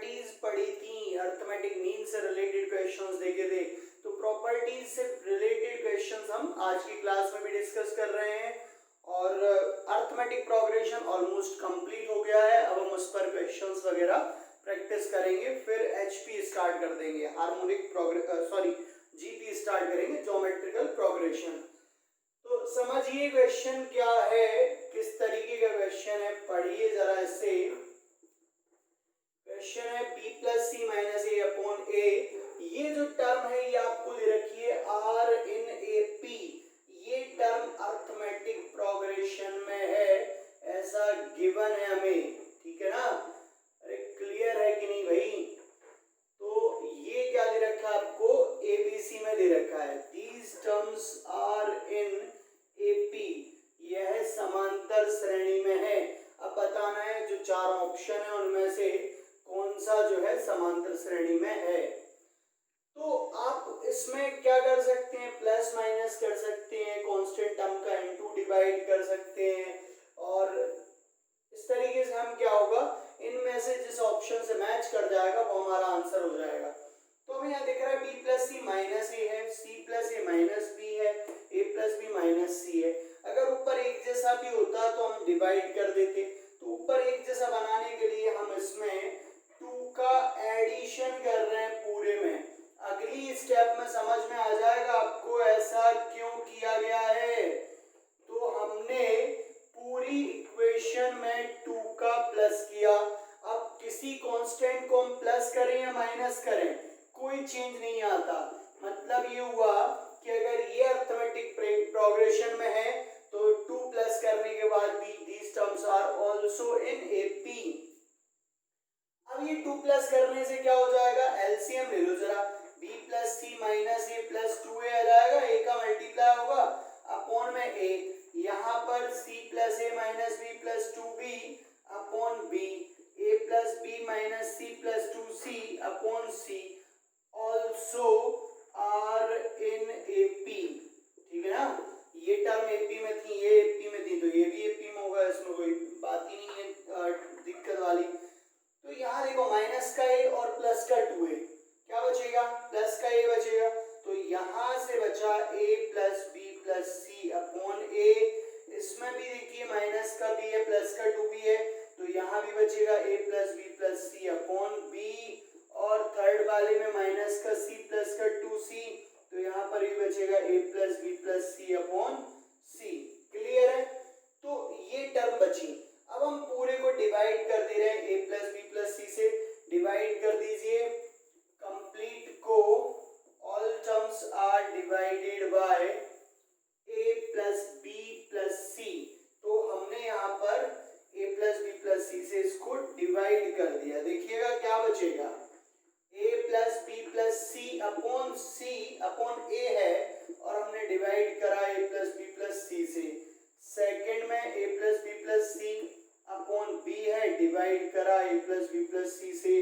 Properties पढ़ी थी, arithmetic mean से रिलेटेड क्वेश्चंस देखे थे, तो प्रॉपर्टीज से रिलेटेड क्वेश्चंस हम आज की क्लास में भी डिस्कस कर रहे हैं और अर्थमेटिक प्रोग्रेशन ऑलमोस्ट कंप्लीट हो गया है। अब हम उस पर क्वेश्चंस वगैरह प्रैक्टिस करेंगे, फिर एचपी स्टार्ट कर देंगे, हार्मोनिक जीपी स्टार्ट करेंगे, ज्योमेट्रिकल प्रोग्रेशन। तो समझिए क्वेश्चन क्या है, किस तरीके का क्वेश्चन है, पढ़िए जरा इससे। क्वेश्चन है b प्लस सी माइनस ए अपॉन ए। ये जो टर्म है ये आपको दे रखी है आर इन ए पी। ये टर्म अर्थमेटिक प्रोग्रेशन में है, ऐसा गिवन है हमें, ठीक है ना। अरे क्लियर है कि नहीं भाई। तो ये क्या दे रखा है आपको, एबीसी में दे रखा है, these terms are in A P. यह समांतर श्रेणी में है। अब बताना है जो चार ऑप्शन है उनमें से कौन सा जो है समांतर श्रेणी में है। तो आप इसमें क्या कर सकते हैं, प्लस माइनस कर सकते हैं, कांस्टेंट टर्म का इनटू डिवाइड कर सकते हैं, और इस तरीके से हम क्या होगा, इनमें से जिस ऑप्शन से मैच कर जाएगा वो हमारा आंसर हो जाएगा। तो हमें यहाँ दिख रहा है b प्लस सी माइनस ए है, c plus A minus B है, a प्लस बी माइनस सी है। अगर ऊपर एक जैसा भी होता तो हम डिवाइड कर देते। तो ऊपर एक जैसा बनाने के लिए हम इसमें 2 का एडिशन कर रहे हैं पूरे में। अगली स्टेप में समझ में आ जाएगा आपको ऐसा क्यों किया गया है। तो हमने पूरी इक्वेशन में 2 का प्लस किया। अब किसी कांस्टेंट को हम प्लस करें या माइनस करें, कोई चेंज नहीं आता। मतलब ये हुआ कि अगर ये अर्थमेटिक प्रोग्रेशन में है तो 2 प्लस करने के बाद भी these terms are also in AP। अब ये 2 प्लस करने से क्या हो जाएगा, एलसीएम ले लो जरा, b प्लस सी माइनस ए प्लस 2a आ जाएगा, a का मल्टीप्लाई होगा अपॉन में a, यहाँ पर c plus A minus B plus 2b upon b, a plus B minus C plus 2c upon c also are in AP। ठीक है ना, ये टर्म AP में थी, ये AP में थी, तो ये भी AP में होगा, इसमें कोई बात ही नहीं है दिक्कत वाली। तो यहाँ देखो माइनस का a और प्लस का 2a, क्या बचेगा, प्लस का a बचेगा। तो यहाँ से बचा a plus B plus C upon a। इसमें भी देखिए माइनस का b है, प्लस का 2b है, तो यहाँ भी बचेगा a plus B plus C upon b। और थर्ड वाले में माइनस का c प्लस का 2c, तो यहाँ पर भी बचेगा a plus B plus C upon C. Clear है। तो ये टर्म बची। अब हम पूरे को डिवाइड कर दे रहे हैं, a plus B plus C से डिवाइड कर दीजिए कंप्लीट को। All terms are divided by a plus B plus C. तो हमने यहाँ पर a plus B plus C से इसको डिवाइड कर दिया। देखिएगा क्या बचेगा, a plus B plus C upon C upon a है, और हमने डिवाइड करा a plus B plus C से। सेकेंड में a plus B plus C upon b है, डिवाइड करा a plus B plus C से।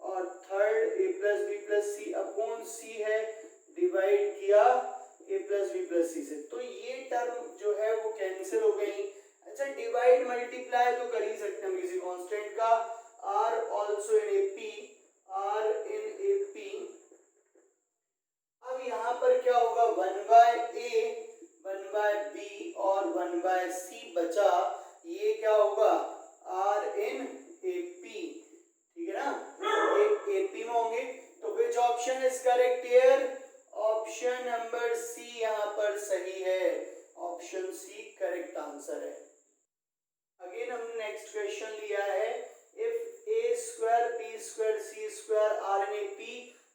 और third a plus B plus C upon C है, डिवाइड किया a plus B plus C से। तो ये टर्म जो है वो कैंसिल हो गई। अच्छा, डिवाइड मल्टीप्लाई तो कर ही सकते हैं किसी कांस्टेंट का, are also in AP, are in AP। अब यहाँ पर क्या होगा, 1 बाय a 1 बाय b और 1 बाय c बचा, ये क्या होगा, r इन AP। ठीक है ना, AP में होंगे। तो which option is correct here, option number C यहाँ पर सही है, ऑप्शन सी करेक्ट आंसर है। अगेन हमने नेक्स्ट क्वेश्चन लिया है, if a square b square c square r in AP,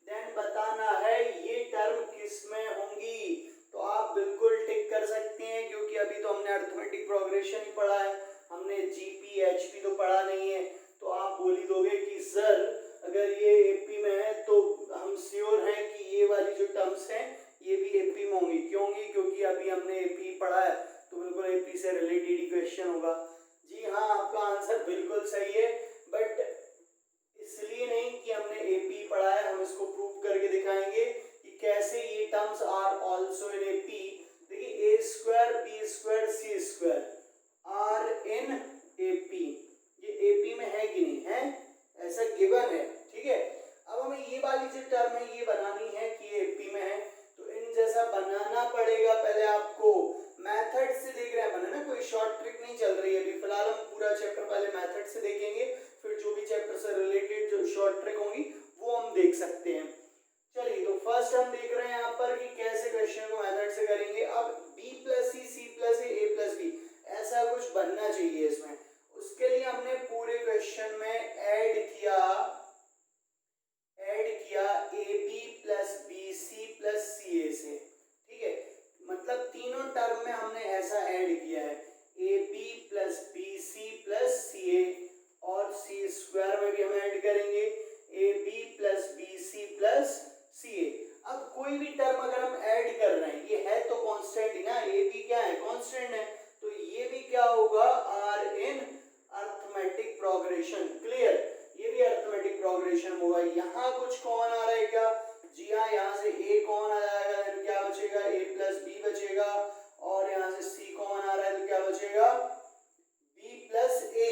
then बताना है ये टर्म किस में होंगी। तो आप बिल्कुल टिक कर सकते हैं, क्योंकि अभी तो हमने अर्थमेटिक प्रोग्रेशन ही पढ़ा है, हमने जीपी एचपी तो पढ़ा नहीं है। तो आप बोल ही दोगे कि सर अगर ये AP में है तो हम श्योर हैं कि ये वाली जो टर्म्स हैं ये भी AP में होंगी। क्यों होंगी, क्योंकि अभी हमने AP पढ़ा है, तो बिल्कुल AP से रिलेटेड ही क्वेश्चन होगा। जी हाँ, आपका आंसर बिल्कुल सही है, बट इसलिए नहीं कि हमने AP पढ़ा है, हम इसको प्रूव करके दिखाएंगे कि कैसे ये terms are also in AP। देखिए a square b square c square are in AP, ये AP में है कि नहीं है, ऐसा गिवन है। ठीक प्रोग्रेशन। क्लियर, ये भी अरिथमेटिक प्रोग्रेशन होगा। यहाँ कुछ कॉमन आ रहा है क्या? जी हाँ, यहाँ से a कॉमन आ जाएगा, देन क्या बचेगा? a प्लस बी बचेगा, और यहाँ से c कॉमन आ रहा है तो क्या बचेगा? b प्लस a,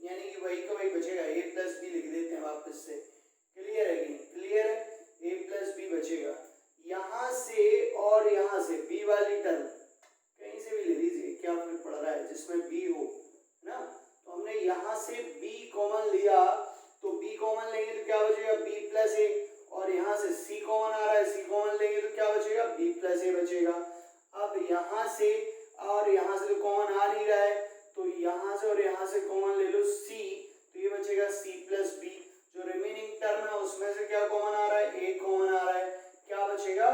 यानी कि वही का वही बचेगा, a प्लस बी लिख देते हैं वापस से। क्लियर है कि नहीं? क्लियर है, a प्लस बी बचेगा। यहाँ से और यहाँ से b वाली टर्म कहीं से भी ले लीजिए, क्या फर्क पड़ रहा है, जिसमें b हो ना। तो हमने यहाँ से b कॉमन लिया, तो b कॉमन लेंगे तो क्या बचेगा? b प्लस a, और यहाँ से c कॉमन आ रहा है, c कॉमन लेंगे तो क्या बचेगा? b प्लस a बचेगा। अब यहाँ से और यहाँ से तो कॉमन आ नहीं रहा है, तो यहाँ से और यहाँ से कॉमन ले लो c, तो ये बचेगा c प्लस b। जो रिमेनिंग टर्म है उसमें से क्या कॉमन आ रहा है? a कॉमन आ रहा है, क्या बचेगा?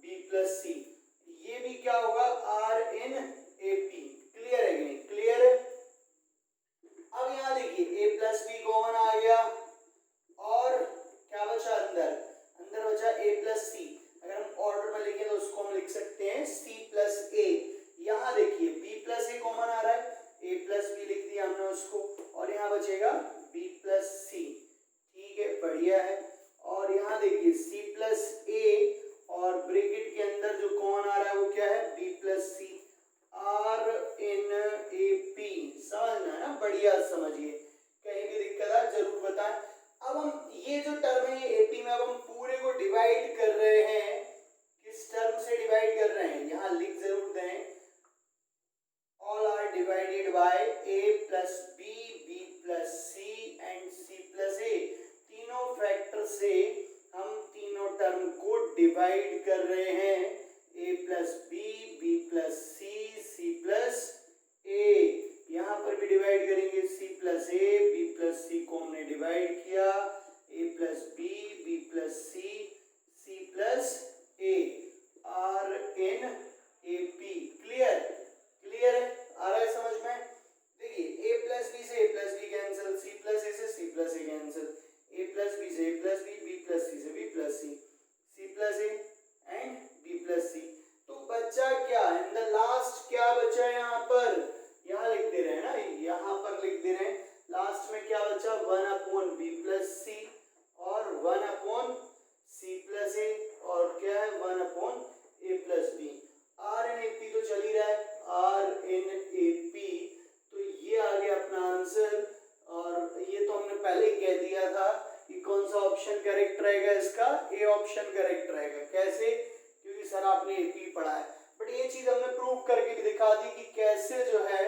b plus c। ये भी क्या होगा? r in ap। क्लियर है कि नहीं? क्लियर है। अब यहाँ देखिए a प्लस बी कॉमन आ गया, और क्या बचा अंदर? अंदर बचा a प्लस सी। अगर हम ऑर्डर में लिखें तो उसको हम लिख सकते हैं c प्लस a। यहाँ देखिए b प्लस a कॉमन आ रहा है, a प्लस बी लिख दिया हमने उसको, और यहाँ बचेगा b प्लस सी। ठीक है, बढ़िया है। और यहाँ देखिए c प्लस a, और ब्रैकेट के अंदर जो कॉमन आ रहा है वो क्या है? b plus C, r in a p। समझना है ना? बढ़िया समझिए, कहीं भी दिक्कत आए जरूर बताएं। अब हम ये जो टर्म है ये AP में, अब हम पूरे को डिवाइड कर रहे हैं, किस टर्म से डिवाइड कर रहे हैं? यहाँ लिख जरूर दें, all are divided by a plus b, b plus c and c plus a। तीनों फैक्टर से हम तीनों टर्म को डिवाइड कर रहे हैं, a plus b, b plus c, c plus a। यहाँ पर भी डिवाइड करेंगे, c plus a, b plus c को हमने डिवाइड किया, a plus b, b plus c, c plus a, r in a p। Clear, clear है, आ रहा है समझ में? देखिए a प्लस बी से a plus B cancel, c plus a से c plus a cancel, a plus B से a plus B, b plus c से b plus c, c plus a and b plus c। तो बचा क्या? In the last क्या बचा यहाँ पर? यहाँ लिख दे रहे हैं ना, यहाँ पर लिख दे रहे हैं, लास्ट में क्या बचा? 1 अपॉन बी प्लस सी, और 1 अपॉन सी प्लस ए, और क्या है? 1 upon A plus B. Are in A P तो चल ही रहा है, आर इन ए पी, तो ये आ गया अपना आंसर। और ये तो हमने पहले ही कह दिया था कि कौन सा ऑप्शन करेक्ट रहेगा इसका? ए ऑप्शन करेक्ट रहेगा। कैसे? क्योंकि सर आपने एपी पढ़ा है, बट ये चीज हमने प्रूव करके भी दिखा दी कि कैसे जो है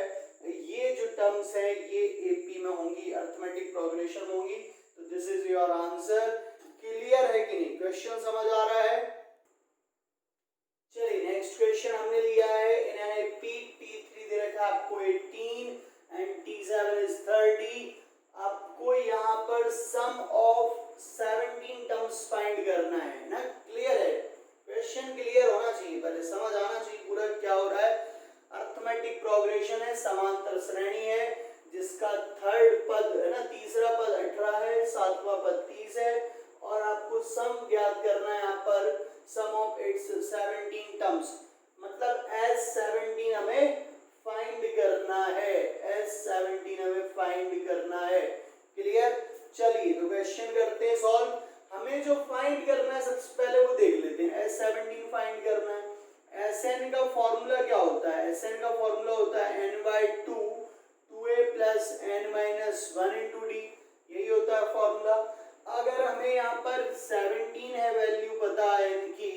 ये जो टर्म्स है ये एपी में होंगी, अरिथमेटिक प्रोग्रेशन होंगी। तो this is your answer. Clear है कि नहीं? क्वेश्चन समझ आ रहा है? चलिए नेक्स्ट क्वेश्चन हमने लिया है इन एन एपी। T3 दे रखा है आपको 18 एंड T7 इज 30। आपको यहाँ पर सम ऑफ 17 टर्म्स फाइंड करना है ना। क्लियर है? क्वेश्चन क्लियर होना चाहिए, पहले समझ आना चाहिए पूरा क्या हो रहा है। अरिथमेटिक प्रोग्रेशन है, समांतर श्रेणी है, जिसका थर्ड पद है ना, तीसरा पद 18 है, सातवां पद 30 है, और आपको सम ज्ञात करना है यहाँ पर, सम ऑफ इट्स 17 टर्म्स। मतलब S17 हमें फाइंड करना है, S17 हमें फाइंड करना है। क्लियर? चलिए तो क्वेश्चन करते हैं सॉल्व। हमें जो फाइंड करना है सबसे पहले वो देख लेते हैं। S17 फाइंड करना है। Sn का फॉर्मूला क्या होता है? Sn का फॉर्मूला होता है n/2 2a plus n-1 into D, यही होता है फॉर्मूला। अगर हमें यहाँ पर 17 है वैल्यू पता है इनकी,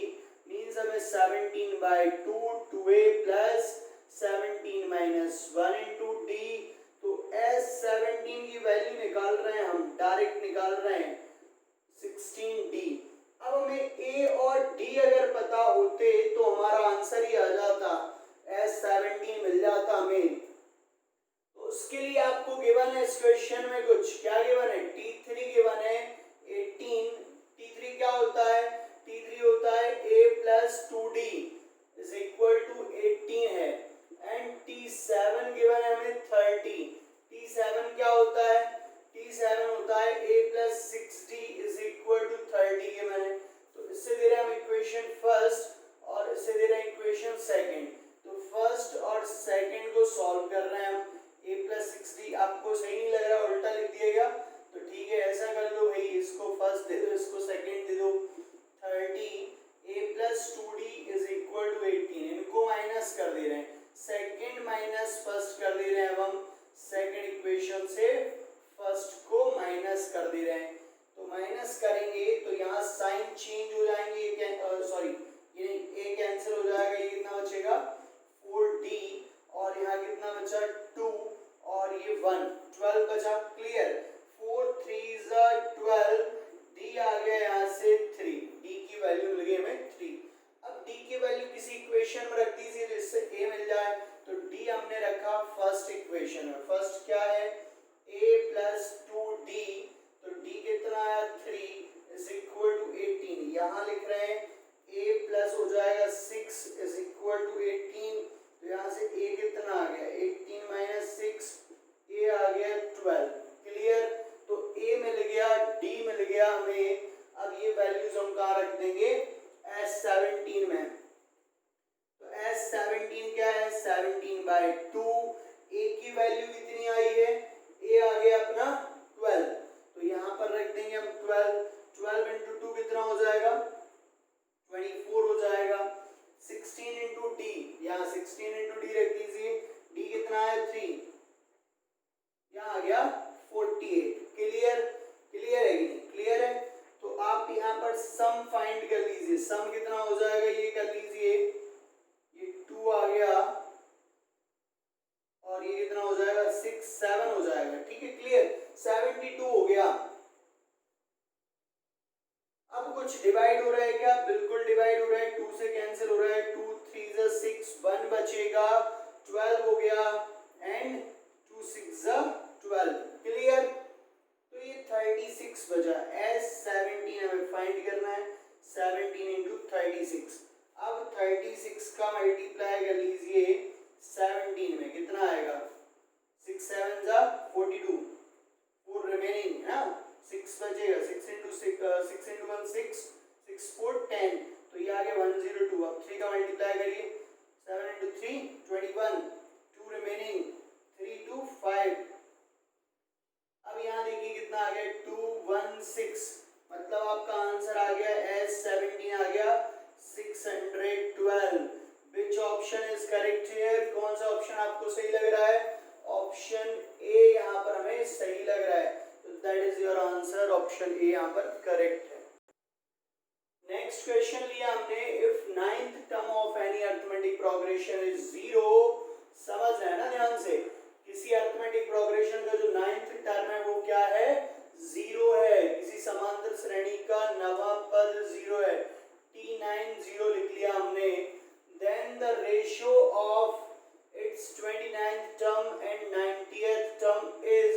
मीन्स हमें 17/2 2a प्लस 17-1 इंटू डी, तो S17 की वैल्यू निकाल रहे हैं हम, डायरेक्ट निकाल रहे हैं 16d। अब हमें a और d अगर पता होते तो हमारा आंसर ही आ जाता, S17 मिल जाता हमें। तो उसके लिए आपको गिवन है इस क्वेश्चन में कुछ, क्या गिवन है? T3 गिवन है 18। T3 क्या होता है? T3 होता है a plus 2d is equal to 18 है, एंड T7 गिवन है हमें 30। T7 क्या होता है? T7 होता है a plus 6d is equal to 30 given है। तो इससे दे रहा है हम इक्वेशन फर्स्ट और इससे दे रहा है इक्वेशन सेकंड। तो फर्स्ट और सेकंड को सॉल्व कर रहे हैं हम। a प्लस 6d आपको सही नहीं लग रहा, उल्टा लिख दिएगा, माइनस फर्स्ट कर दे रहे हैं, अब हम सेकंड इक्वेशन से फर्स्ट को माइनस कर दे रहे हैं। तो माइनस करेंगे तो यहाँ साइन चेंज हो जाएंगे, सॉरी ये ए कैंसिल हो जाएगा, ये कितना बचेगा 4d और यहाँ कितना बचा 2 और ये 1, 12 बचा। क्लियर, 4 3 12, d आ गया यहाँ से 3, d की वैल्यू मिल गई हमें 3। अब d की वैल्यू किसी इक्वेशन में रख दीजिए जिससे a मिल जाए। तो d हमने रखा फर्स्ट इक्वेशन में, फर्स्ट क्या है a प्लस 2d, तो d कितना आया 3 इज इक्वल टू 18। यहाँ लिख रहे हैं a प्लस हो जाएगा 6 इज इक्वल टू 18, तो यहाँ से a कितना आ गया 18 माइनस 6, a आ गया 12। क्लियर, तो a मिल गया, d मिल गया हमें। अब ये वैल्यूज हम कहाँ रख देंगे S17 में। तो S17 क्या है 17/2, a की वैल्यू कितनी आई है, a आ गया अपना 12, तो यहाँ पर रख देंगे हम 12, 12 इंटू 2 कितना हो जाएगा 24 हो जाएगा। 16 इंटू d, यहाँ 16 इंटू d रख दीजिए, d कितना है 3, यहाँ आ गया 48। क्लियर, क्लियर है कि नहीं, क्लियर है। तो आप यहाँ पर सम फाइंड कर लीजिए, सम कितना हो जाएगा ये कर लीजिए, ये 2 आ गया और ये कितना हो जाएगा 6 7 हो जाएगा। ठीक है, क्लियर, 72 हो गया। अब कुछ डिवाइड हो रहा है क्या, बिल्कुल डिवाइड हो रहा है, 2 से कैंसिल हो रहा है, 2 3 6 1 बचेगा, 12 हो गया एंड 2 6 12। क्लियर, तो ये 36 बचा। S17 हमें फाइंड करना है, 17 इंटू 36। अब 36 का मल्टीप्लाई कर लीजिए 17 में, कितना आएगा 6 7 42, 4 रिमेनिंग है ना, 6 बचेगा, 6 इंटू 1 6, 6 4 10, तो ये आ गया 102। अब 3 का मल्टीप्लाई करिए, 7 इंटू 3 21, 2 रिमेनिंग, 3 2 5। अब यहाँ देखिए कितना आ गया 216, मतलब आपका आंसर आ गया S17 आ गया 612। विच ऑप्शन इज करेक्ट हियर, कौन सा ऑप्शन आपको सही लग रहा है, ऑप्शन ए यहाँ पर हमें सही लग रहा है, तो that is your answer, option A यहाँ पर करेक्ट है। नेक्स्ट क्वेश्चन लिया हमने, if 9th term of any arithmetic progression is 0, समझ रहे हैं ना ध्यान से, किसी अरिथमेटिक प्रोग्रेशन का जो 9th टर्म है वो क्या है 0 है, किसी समांतर श्रेणी का नवा पद 0 है, T9 0 लिख लिया हमने। Then the ratio of its 29th term and 90th term is,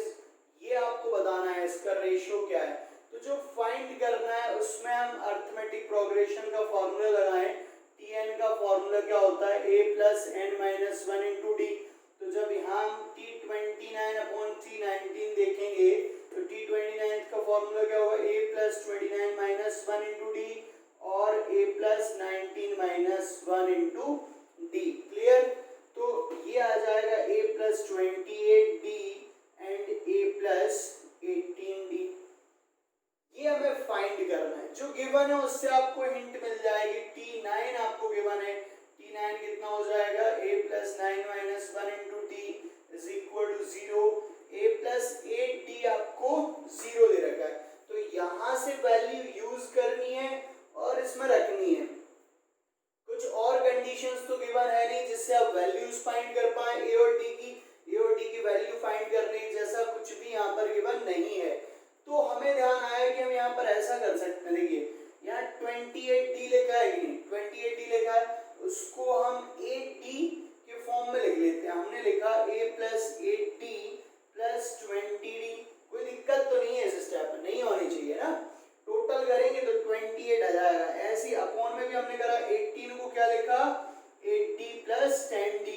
ये आपको बताना है इसका रेशियो क्या है। तो जो फाइंड करना है उसमें हम अरिथमेटिक प्रोग्रेशन का फॉर्मूला लगाएं। Tn का फॉर्मूला क्या होता है a plus n minus 1 into D. तो जब यहाँ हम T29/T19 देखेंगे तो T29 का फॉर्मूला क्या होगा a plus 29 minus 1 into D और a plus 19 minus 1 into D. Clear, तो ये आ जाएगा a plus 28d and a plus 18d। ये हमें फाइंड करना है, जो गिवन है उससे आपको हिंट मिल जाएगी। T9 आपको गिवन है, T9 कितना हो जाएगा a plus 9 minus 1 into D is equal to 0, a plus 8d आपको 0 दे रखा है, तो यहाँ से वैल्यू यूज करनी है और इसमें रखनी है। कुछ और कंडीशंस तो गिवन है नहीं जिससे आप वैल्यूज फाइंड कर पाए a और d की वैल्यू फाइंड करने जैसा कुछ भी यहाँ पर गिवन नहीं है। तो हमें ध्यान आया कि हम यहाँ पर ऐसा कर सकते हैं, देखिए यहाँ 28d लिखा है कि नहीं, 28d लिखा है, उसको हम 8d के फॉर्म में लिख लेते हैं। हमने लिखा a plus 8d plus 20d, कोई दिक्कत तो नहीं है इस स्टेप में, नहीं होनी चाहिए ना। टोटल करेंगे तो 28 आ जाएगा। ऐसे ही अपॉन में भी हमने करा 18 को क्या लिखा 8d प्लस 10d।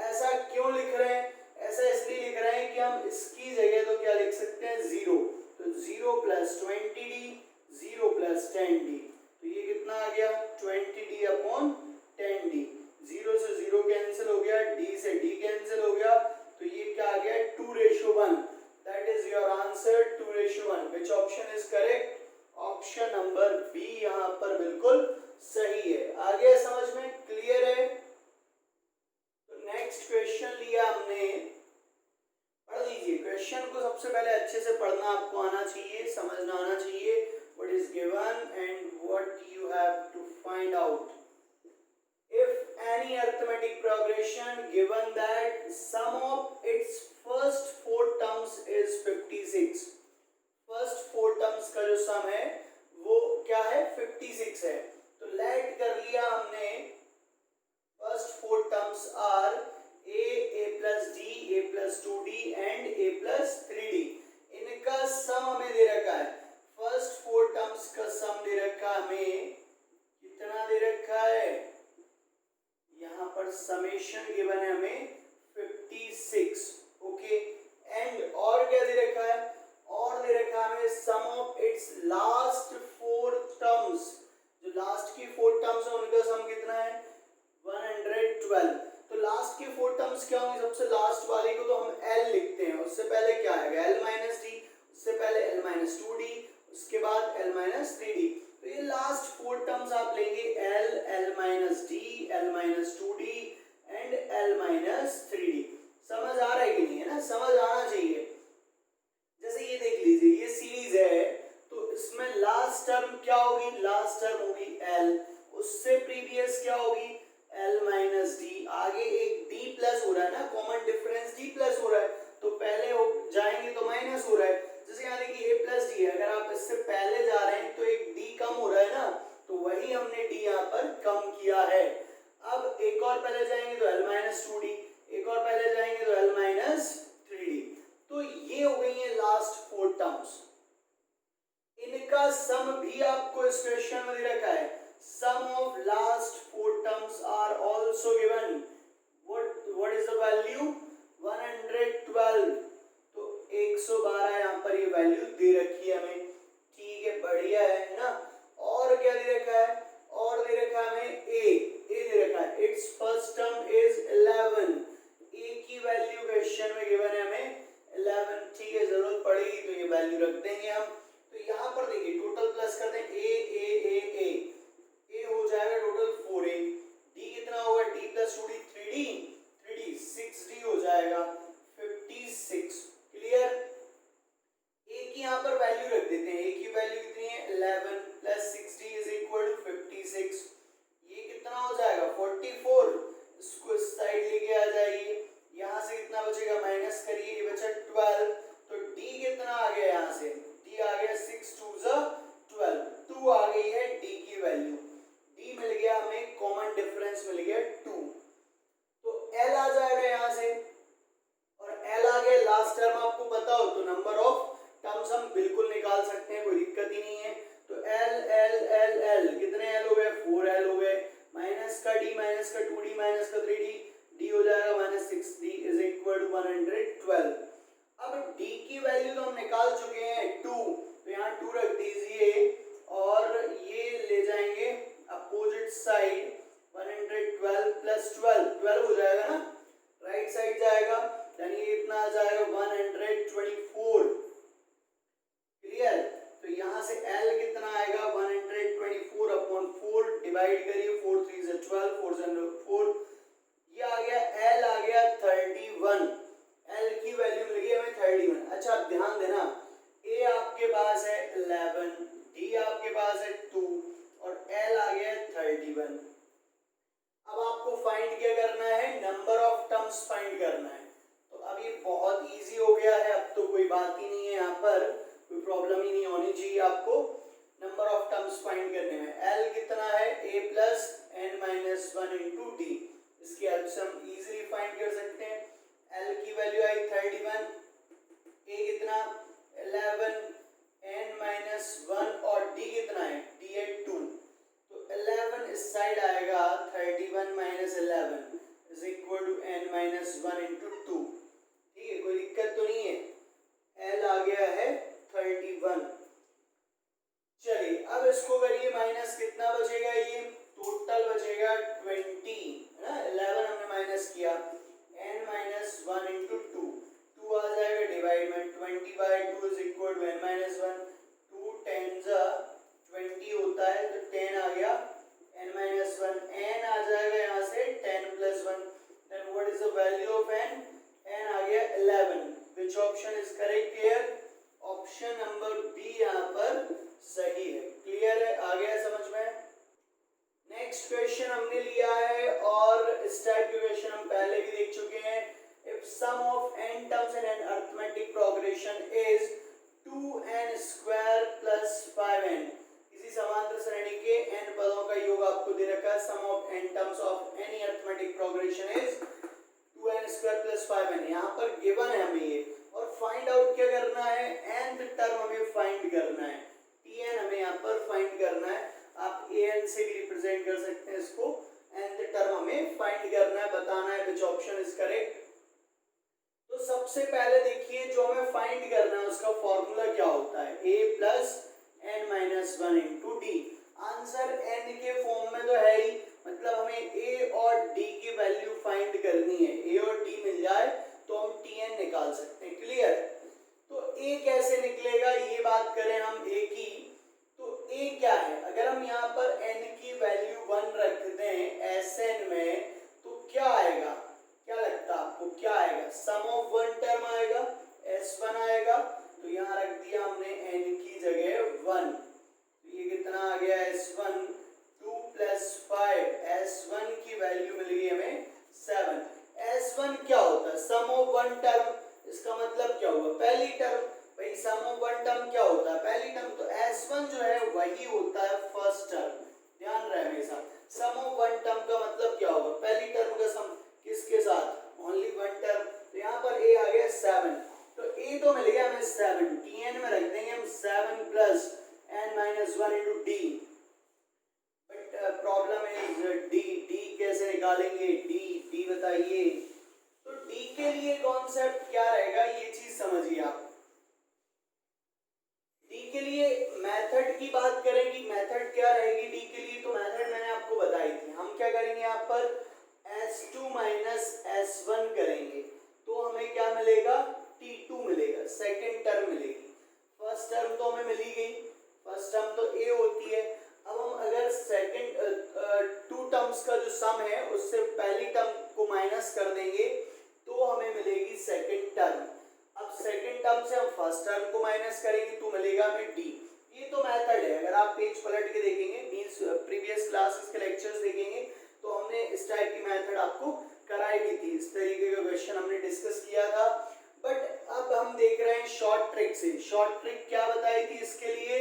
ऐसा क्यों लिख रहे हैं, ऐसा इसलिए लिख रहे हैं कि हम इसकी जगह तो क्या लिख सकते हैं 0, तो 0 प्लस 20d 0 प्लस 10d, तो ये कितना आ गया 20d अपॉन 10d। 0 से 0 कैंसिल हो गया, d से d कैंसिल हो गया, तो ये क्या आ गया 2:1। That is your answer 2:1। Which option is correct, option number B यहाँ पर बिल्कुल सही है। आगे समझ में क्लियर है। तो नेक्स्ट क्वेश्चन क्वेश्चन लिया हमने, पढ़ लीजिए क्वेश्चन को। सबसे पहले अच्छे से पढ़ना आपको आना चाहिए, समझना आना चाहिए what is given and what you have to find out. If any arithmetic progression given that sum of its first four terms is 56, first four terms का जो सम है वो क्या है 56 है। तो लेट कर लिया हमने first four terms are a plus D, a plus 2d and a plus 3d। इनका सम हमें दे रखा है, फर्स्ट फोर टर्म्स का सम दे रखा हमें, कितना दे रखा है यहाँ पर समेशन गिवन है हमें 56। ओके एंड और क्या दे रखा है, और दे रखा है हमें sum of its last four terms. जो लास्ट की फोर टर्म्स है उनका सम कितना है 112। तो लास्ट की फोर टर्म्स क्या होंगी, सबसे लास्ट वाले को तो हम l लिखते हैं, उससे पहले क्या आएगा l माइनस डी, उससे पहले l माइनस 2d, उसके बाद l माइनस 3d। तो ये लास्ट फोर टर्म्स आप लेंगे l, l minus D, l minus 2d and l minus 3d। समझ आ रहा है कि नहीं, है ना, समझ आना चाहिए। जैसे ये देख लीजिए, ये सीरीज है तो इसमें लास्ट टर्म क्या होगी, लास्ट टर्म होगी l, उससे प्रीवियस क्या होगी l माइनस डी, आगे एक d प्लस हो रहा है ना, कॉमन डिफरेंस d प्लस हो रहा है, तो पहले हो जाएंगे तो माइनस हो रहा है। जैसे यहाँ देखिए a प्लस डी है, अगर आप इससे पहले जा रहे हैं तो एक d कम हो रहा है ना, तो वही हमने d यहाँ पर कम किया है। अब एक और पहले जाएंगे तो l माइनस 2d, एक और पहले जाएंगे तो l माइनस 3d। तो ये हो गई है लास्ट फोर टर्म्स। इनका सम भी आपको इस क्वेश्चन में दे रखा है, sum of last four terms are also given, what is the value 112। तो 112 यहाँ पर ये वैल्यू दे रखी है हमें, ठीक है, बढ़िया है ना। और क्या दे रखा है, और दे रखा है हमें a दे रखा है, it's first term is 11। a की वैल्यू क्वेश्चन में गिवन है हमें 11, ठीक है, जरूरत पड़ेगी तो ये वैल्यू रख देंगे हम। तो यहाँ पर देखिए टोटल प्लस करते हैं a हो जाएगा टोटल 4a, d कितना होगा d plus 2d 3d 6d हो जाएगा 56। क्लियर, a की यहाँ पर वैल्यू रख देते हैं, a की वैल्यू कितनी है 11 plus 6d is equal to 56। ये कितना हो जाएगा 44, इसको इस साइड लेके आ जाइए, यहाँ से कितना बचेगा माइनस करिए, ये बचा 12। तो d कितना आ गया, यहाँ से d आ गया 6 2 12, 2 आ गई है d की वैल्यू, d मिल गया हमें, कॉमन डिफरेंस मिल गया 2। तो l आ जाएगा यहाँ से, और l आ गया, लास्ट टर्म आपको पता हो तो नंबर ऑफ टर्म्स हम बिल्कुल निकाल सकते हैं, कोई दिक्कत ही नहीं है। तो l कितने l हो गए 4l हो गए, माइनस का d माइनस का 2d माइनस का 3d, d हो जाएगा minus 6d is equal to 112। अब d की वैल्यू तो हम निकाल चुके हैं 2, तो यहाँ 2 रख दीजिए और ये ले जाएंगे अपोजिट साइड, 112 प्लस 12 हो जाएगा ना, राइट साइड जाएगा, यानी इतना आ जाएगा 124। क्लियर, तो यहाँ से l कितना आएगा 124 अपॉन 4, डिवाइड करिए 4 3 से 12, 4 से 4, ये आ गया l आ गया 31, l की वैल्यू मिल गई हमें 31। अच्छा आप ध्यान देना, a आपके पास है 11, d आपके पास है 2 और l आ गया 31। अब आपको फाइंड क्या करना है, नंबर ऑफ टर्म्स फाइंड करना है। तो अब ये बहुत इजी हो गया है, अब तो कोई बात ही नहीं है, यहाँ पर कोई प्रॉब्लम ही नहीं होनी चाहिए आपको नंबर ऑफ टर्म्स फाइंड करने में। l कितना है a plus n minus 1 into D, इसकी हेल्प से हम इजीली फाइंड कर सकते हैं। l की वैल्यू आई 31, a कितना 11, n माइनस 1 और d कितना है d है 2, तो 11 इस साइड आएगा, 31 minus 11 is equal to n minus 1 into 2। ठीक है, कोई दिक्कत तो नहीं है, l आ गया है 31। चलिए अब इसको करिए माइनस, कितना बचेगा, ये टोटल बचेगा 20 है ना, 11 हमने माइनस किया, n माइनस 1 इंटू 2 आ जाएगा डिवाइड में 20/2 is equal to n minus 1, 2 10 20 होता है, तो 10 आ गया, n माइनस 1, n आ जाएगा यहाँ से 10 plus 1, then what is the value of n, n आ गया 11. Which option is correct here? Option number B यहाँ पर सही है. क्लियर है? आ गया समझ में? नेक्स्ट क्वेश्चन हमने लिया है और इस टाइप के क्वेश्चन हम पहले भी देख चुके हैं. If sum of n terms in an arithmetic progression is 2n square plus 5n. किसी समांतर श्रेणी के n पदों का योग आपको दे रखा है. Sum of n terms of any arithmetic progression is 2n square plus 5n. यहाँ पर गिवन है हमें ये, और फाइंड आउट क्या करना है? nth टर्म हमें फाइंड करना है. tn हमें यहाँ पर फाइंड करना है. आप an से भी रिप्रेजेंट कर सकते हैं इसको. nth टर्म हमें फाइंड करना है, बताना है विच ऑप्शन इज करेक्ट. तो सबसे पहले देखिए जो हमें फाइंड करना है उसका फॉर्मूला क्या होता है? a plus n minus 1 into D. Answer n के फॉर्म में तो है ही, मतलब हमें a और d की वैल्यू फाइंड करनी है. a और d मिल जाए तो हम tn निकाल सकते हैं. क्लियर? तो a कैसे निकलेगा ये बात करें हम a की. तो a क्या है? अगर हम यहाँ पर n की वैल्यू 1 रख दें Sn में तो क्या आएगा? क्या लगता है आपको क्या आएगा? सम ऑफ 1 टर्म आएगा, S1 आएगा. तो यहाँ रख दिया हमने n की जगह 1. तो ये कितना आ गया? S1 2 plus 5. S1 की वैल्यू मिल गई हमें 7. S1 क्या होता है? Sum of 1 term. इसका मतलब क्या हुआ? पहली टर्म. भाई सम ऑफ 1 टर्म क्या होता है? पहली टर्म. तो S1 जो है वही होता है फर्स्ट टर्म. ध्यान रहे हमेशा. सम ऑफ 1 टर्म का मतलब क्या होगा? पहली टर्म का सम किसके साथ? Only 1 term. तो यहाँ पर a आ गया 7. तो a तो मिल गया हमें 7. tn में रख देंगे हम 7 plus n minus 1 into D. But problem is d कैसे निकालेंगे? d बताइए. तो d के लिए कॉन्सेप्ट क्या रहेगा ये चीज समझिए आप. d के लिए मेथड की बात करेंगे. मेथड क्या रहेगी d के लिए? तो मेथड मैंने आपको बताई थी. हम क्या करेंगे यहाँ पर? S2 माइनस S1 करेंगे तो हमें क्या मिलेगा? T2 मिलेगा. सेकेंड टर्म मिलेगी. फर्स्ट टर्म तो हमें मिली गई. फर्स्ट टर्म तो a होती है. अब हम अगर सेकेंड 2 टर्म्स का जो सम है उससे पहली टर्म को माइनस कर देंगे तो हमें मिलेगी सेकेंड टर्म. अब सेकेंड टर्म से हम फर्स्ट टर्म को माइनस करेंगे तो मिलेगा हमें d. ये तो मेथड है. अगर आप पेज पलट के देखेंगे, मींस प्रीवियस क्लासेस के लेक्चर्स देखेंगे तो हमने इस टाइप की मेथड आपको कराई भी थी. इस तरीके का क्वेश्चन हमने डिस्कस किया था. बट अब हम देख रहे हैं शॉर्ट ट्रिक से. शॉर्ट ट्रिक क्या बताई थी इसके लिए?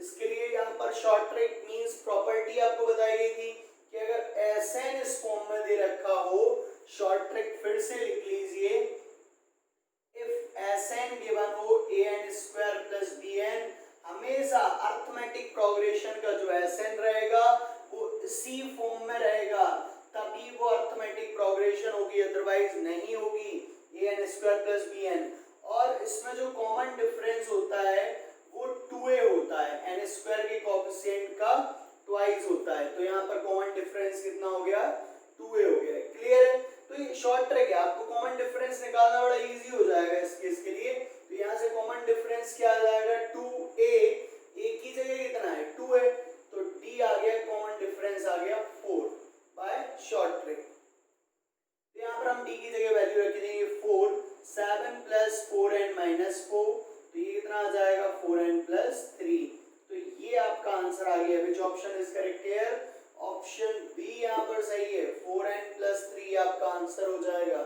इसके लिए यहाँ पर शॉर्ट ट्रिक मींस प्रॉपर्टी आपको बताई गई थी कि अगर Sn इस फॉर्म में दे रखा हो, शॉर्ट ट्रिक फिर से लिख लीजिए. इफ Sn गिवन हो an स्क्वायर प्लस bn, हमेशा अरिथमेटिक प्रोग्रेशन का जो Sn रहेगा वो इसी फॉर्म में रहेगा, तभी वो अरिथमेटिक प्रोग्रेशन होगी, अदरवाइज नहीं होगी. an square plus bn. और इसमें जो कॉमन डिफरेंस होता है वो 2a होता है. n स्क्वायर के कोएफिशिएंट का ट्वाइस होता है. तो यहाँ पर कॉमन डिफरेंस कितना हो गया? 2a हो गया. क्लियर है? तो ये शॉर्ट ट्रिक है. आपको कॉमन डिफरेंस निकालना बड़ा इजी हो जाएगा इस केस के लिए. तो यहाँ से कॉमन डिफरेंस क्या आ जाएगा? 2a. a की जगह कितना है? 2 है. तो d आ गया, कॉमन डिफरेंस आ गया 4 बाय शॉर्ट ट्रिक. तो यहाँ पर हम d की जगह वैल्यू रख देंगे 4. 7 प्लस 4n माइनस 4. तो ये कितना आ जाएगा? 4n plus 3. तो ये आपका आंसर आ गया. Which option is correct here? Option B यहाँ पर सही है. 4n प्लस 3 आपका आंसर हो जाएगा.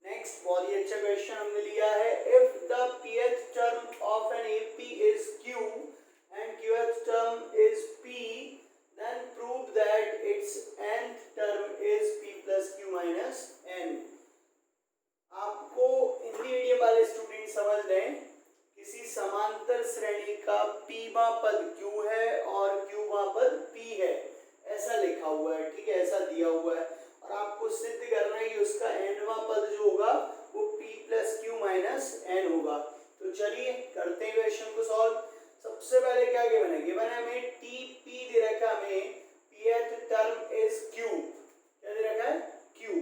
नेक्स्ट बहुत ही अच्छा क्वेश्चन हमने लिया है. If the pth term of an AP is q and qth term is p, then prove that its nth term is p plus q minus n. आपको Hindi medium वाले स्टूडेंट समझ लें, किसी समांतर श्रेणी का pवां पद q है और qवां पद p है, ऐसा लिखा हुआ है. ठीक है, ऐसा दिया हुआ है और आपको सिद्ध करना है कि उसका nवां पद जो होगा वो p plus q minus n होगा. तो चलिए करते हैं क्वेश्चन को सॉल्व. सबसे पहले क्या गिवन है? गिवन है हमें TP दे रखा है. हमें pth टर्म इज q. क्या दे रखा है? q.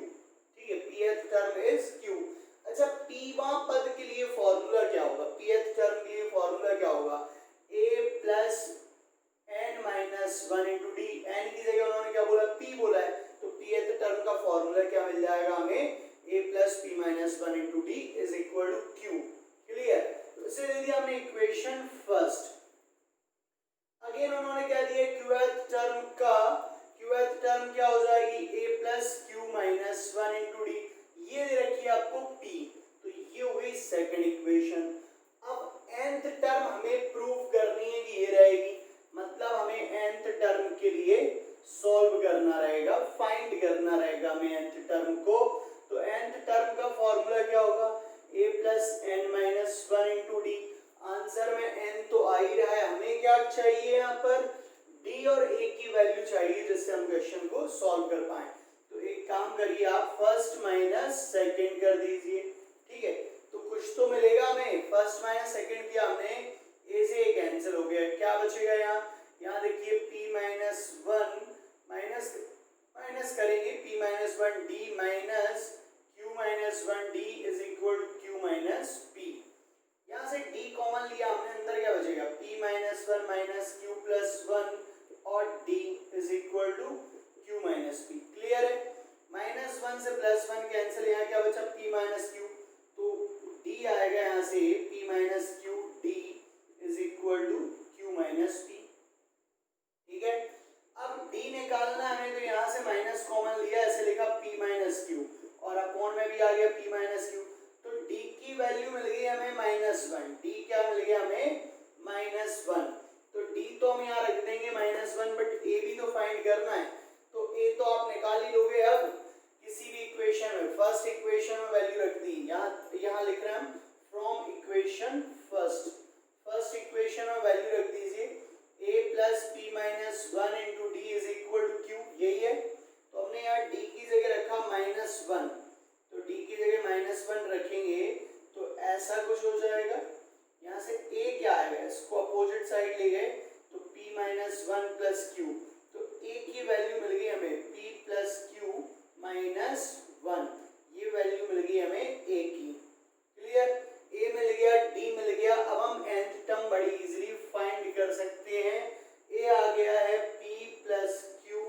ठीक है, pth टर्म इज q. अच्छा, pवां पद के लिए फॉर्मूला क्या होगा? pth टर्म के लिए फॉर्मूला क्या होगा? a plus n minus 1 into D. n की जगह उन्होंने क्या बोला? p बोला है. तो pth टर्म का फॉर्मूला क्या मिल जाएगा हमें? a one into D is equal to Q. Clear? तो इसे दे दिया हमने इक्वेशन फर्स्ट। अगेन उन्होंने क्या दिया, क्यूएथ टर्म क्या हो जाएगी, A plus Q minus one into D, ये दे रखी है आपको पी, तो ये हो गई सेकंड इक्वेशन। अब nth टर्म हमें प्रूव करनी है कि ये रहेगी, मतलब हमें nth टर्म के लिए सॉल्व करना रहेगा, फाइंड करना रहेगा हमें nth टर्म को। तो nth टर्म का फॉर्मूला क्या होगा, a plus N minus one into D. Answer में n तो आ ही रहा है, हमें क्या चाहिए यहाँ पर, d और a की वैल्यू चाहिए जिससे हम क्वेश्चन को सॉल्व कर पाए। तो एक काम करिए आप फर्स्ट माइनस सेकंड कर दीजिए, ठीक है, तो कुछ तो मिलेगा हमें। फर्स्ट माइनस सेकंड किया हमने, a से a कैंसिल हो गया, क्या बचेगा यहाँ देखिए p माइनस वन माइनस करेंगे, p minus one D minus q minus one D is equal to q minus p। यहाँ से d कॉमन लिया हमने, अंदर क्या बचेगा, p minus one minus q plus one और d is equal to q minus p। Clear है? Minus one से प्लस वन कैंसिल, यहाँ क्या बचा, p माइनस q, तो d आएगा यहाँ से p minus q d is equal to q minus p। ठीक है, अब d निकालना है हमें, तो यहाँ से माइनस कॉमन लिया, ऐसे लिखा p माइनस q और अपॉन में भी आ गया p माइनस q, तो d की वैल्यू मिल गई हमें माइनस वन। d क्या मिल गया हमें, माइनस वन। तो d तो हम यहाँ रख देंगे माइनस वन, बट a भी तो फाइंड करना है, तो a तो आप निकाल ही लोगे। अब किसी भी इक्वेशन में, फर्स्ट इक्वेशन में वैल्यू रख दी, यहाँ लिख रहे हैं हम फ्रॉम इक्वेशन फर्स्ट इक्वेशन में वैल्यू रख दीजिए, a plus P minus one into D is equal to Q, यही है। तो हमने यहाँ d की जगह रखा माइनस वन, तो d की जगह माइनस वन रखेंगे तो ऐसा कुछ हो जाएगा। यहाँ से a क्या आएगा, इसको अपोजिट साइड ले गए तो p minus one plus Q, तो a की वैल्यू मिल गई हमें p plus Q minus one, ये वैल्यू मिल गई हमें a की। क्लियर? a मिल गया, d मिल गया। अब हम nth टर्म बड़ी इजीली फाइंड कर सकते हैं। a आ गया है p plus Q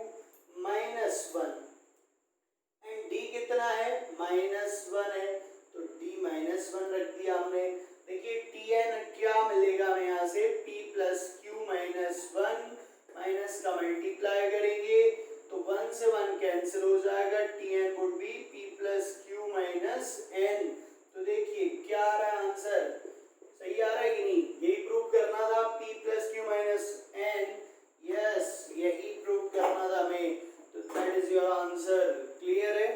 minus one and d कितना है, माइनस वन है, तो d माइनस वन रख दिया हमने। देखिए tn क्या मिलेगा हमें, यहाँ से p plus Q minus one, minus का मल्टीप्लाई करेंगे तो वन से वन कैंसिल हो जाएगा, tn would be p plus Q minus n। तो देखिए क्या आ रहा है आंसर, सही आ रहा है कि नहीं, यही प्रूव करना था, p plus Q minus n, yes यही प्रूव करना था हमें, तो that is your answer. Clear है?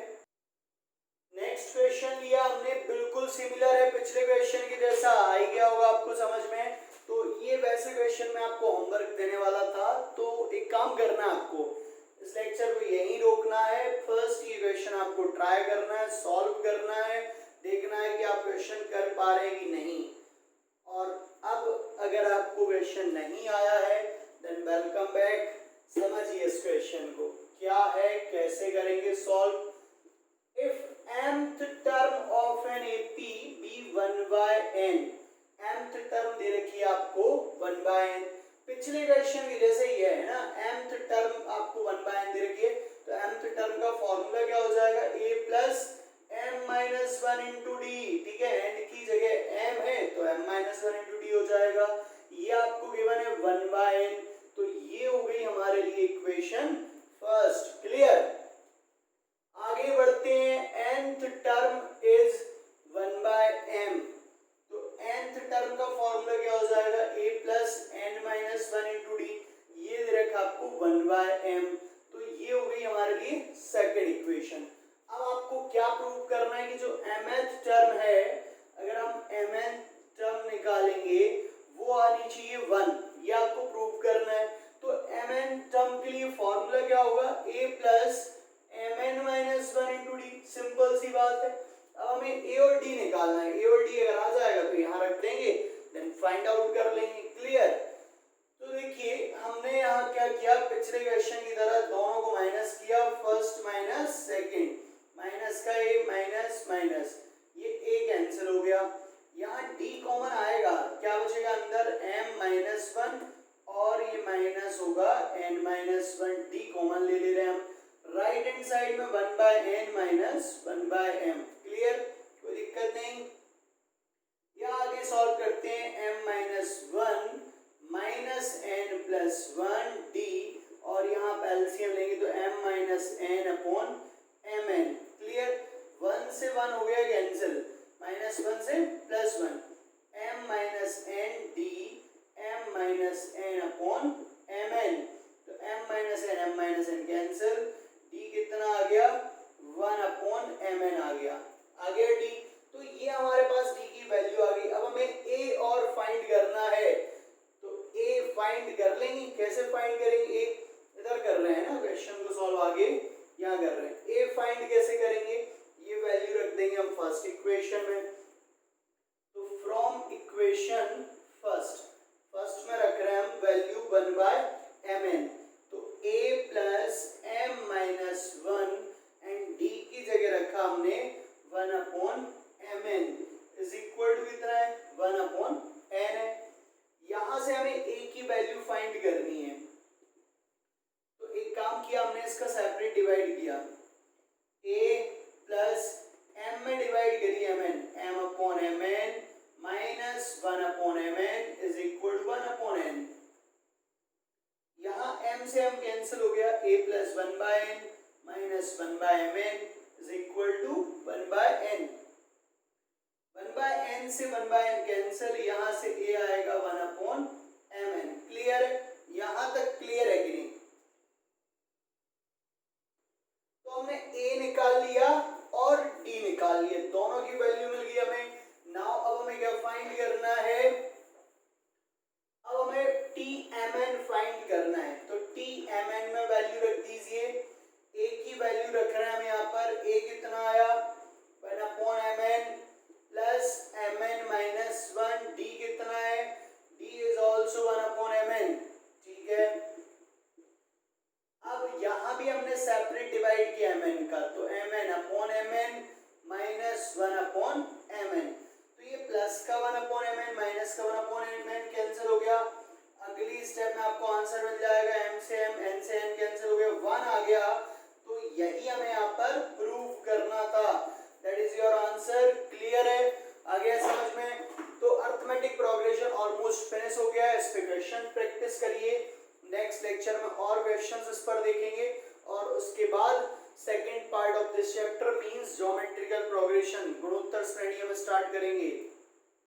नेक्स्ट क्वेश्चन लिया हमने, बिल्कुल सिमिलर है पिछले क्वेश्चन की जैसा, आ ही गया होगा आपको समझ में। तो ये वैसे क्वेश्चन में आपको होमवर्क देने वाला था, तो एक काम करना है आपको, इस लेक्चर को यहीं रोकना है, फर्स्ट ये क्वेश्चन आपको ट्राई करना है, सॉल्व करना है, देखना है कि आप क्वेश्चन कर पा रहे हैं कि नहीं। और अब अगर आपको क्वेश्चन नहीं आया है देन वेलकम बैक, समझिए इस क्वेश्चन को क्या है, कैसे करेंगे solve. If mth term of an AP be 1 by n, mth term दे रखी है आपको 1 by n, पिछले क्वेश्चन की जैसे ही है ना, mth टर्म आपको 1 by n दे रखी है, तो mth टर्म का फॉर्मूला क्या हो जाएगा, a plus m minus one into D. ठीक है, n की जगह m है तो m minus one into D हो जाएगा, ये आपको गिवन है 1 by n, तो ये हो गई हमारे लिए इक्वेशन फर्स्ट। क्लियर? आगे बढ़ते हैं, nth term is 1 by m, तो nth टर्म का फॉर्मूला क्या हो जाएगा, a plus n minus one into D, ये दे रखा आपको 1 by m, तो ये हो गई हमारे लिए सेकंड इक्वेशन। अब आपको क्या प्रूव करना है कि जो mth टर्म है, अगर हम mth टर्म निकालेंगे वो आनी चाहिए 1, ये आपको प्रूव करना है। तो mn टर्म के लिए फॉर्मूला क्या होगा, a plus mn minus one into D, simple सी बात है। अब हमें a और d निकालना है, a और d अगर आ जाएगा तो यहाँ रख देंगे, देन फाइंड आउट कर लेंगे। क्लियर? तो देखिए हमने यहाँ क्या किया, पिछले क्वेश्चन की तरह दोनों को माइनस किया, फर्स्ट माइनस सेकंड, माइनस का a माइनस माइनस, ये a कैंसिल हो गया, यहाँ d कॉमन आएगा, क्या बचेगा अंदर, m माइनस वन और ये माइनस होगा n minus one, d common ले रहे हैं हम, राइट हैंड साइड में 1 by n minus 1 by m। Clear? कोई दिक्कत गए कैंसिल, -1 से +1, m minus N D m minus N upon M N. तो m minus N cancel, d कितना आ गया 1 अपॉन एम एन आ गया d। तो ये हमारे पास d की वैल्यू आ गई। अब हमें a और फाइंड करना है, तो a फाइंड कर लेंगे। कैसे फाइंड करेंगे? a इधर कर रहे हैं ना क्वेश्चन को सॉल्व, आगे यहाँ कर रहे हैं। a फाइंड कैसे करेंगे? ये वैल्यू रख देंगे हम फर्स्ट इक्वेशन में। तो फ्रॉम इक्वेशन फर्स्ट में रख रहे हैं हम वैल्यू 1/mn। तो a plus m minus 1 and d की जगह रखा हमने 1 upon mn is equal to कितना है 1 अपॉन n है। यहां से हमें a की वैल्यू फाइंड करनी है। तो एक काम किया हमने, इसका सेपरेट डिवाइड किया, a प्लस m में डिवाइड करी mn, m upon mn minus 1 upon mn is equal to 1 upon n। यहाँ m से m कैंसिल हो गया, a plus 1/n minus 1/mn is equal to 1/n। 1/n से 1/n cancel, यहाँ से a आएगा 1 अपॉन mn। क्लियर है? यहाँ तक क्लियर है कि नहीं? तो हमने a निकाल लिया और d निकाल लिया, दोनों की वैल्यू मिल गई हमें। नाउ अब हमें क्या फाइंड करना है? अब हमें tmn फाइंड करना है। तो tmn में वैल्यू रख दीजिए, a की वैल्यू रख रहे हैं हम यहाँ पर। a कितना आया 1 upon mn plus mn minus 1, d कितना है, d is also 1 upon mn। ठीक है, अब यहाँ भी हमने सेपरेट डिवाइड किया mn का, तो mn upon mn minus 1 upon mn। तो ये प्लस का 1 अपॉन mn माइनस का 1 अपॉन mn कैंसिल हो गया। अगली स्टेप में आपको आंसर मिल जाएगा, m से m n से n कैंसिल हो गया, 1 आ गया। तो यही हमें यहाँ पर प्रूव करना था। That is your answer. Clear है? आ गया समझ में? तो अरिथमेटिक प्रोग्रेशन ऑलमोस्ट फिनिश हो गया है। इस पे क्वेश्चन प्रैक्टिस करिए। नेक्स्ट लेक्चर में और क्वेश्चंस इस पर देखेंगे और उसके बाद second part of this chapter means geometrical progression, गुणोत्तर श्रेणी हम स्टार्ट करेंगे।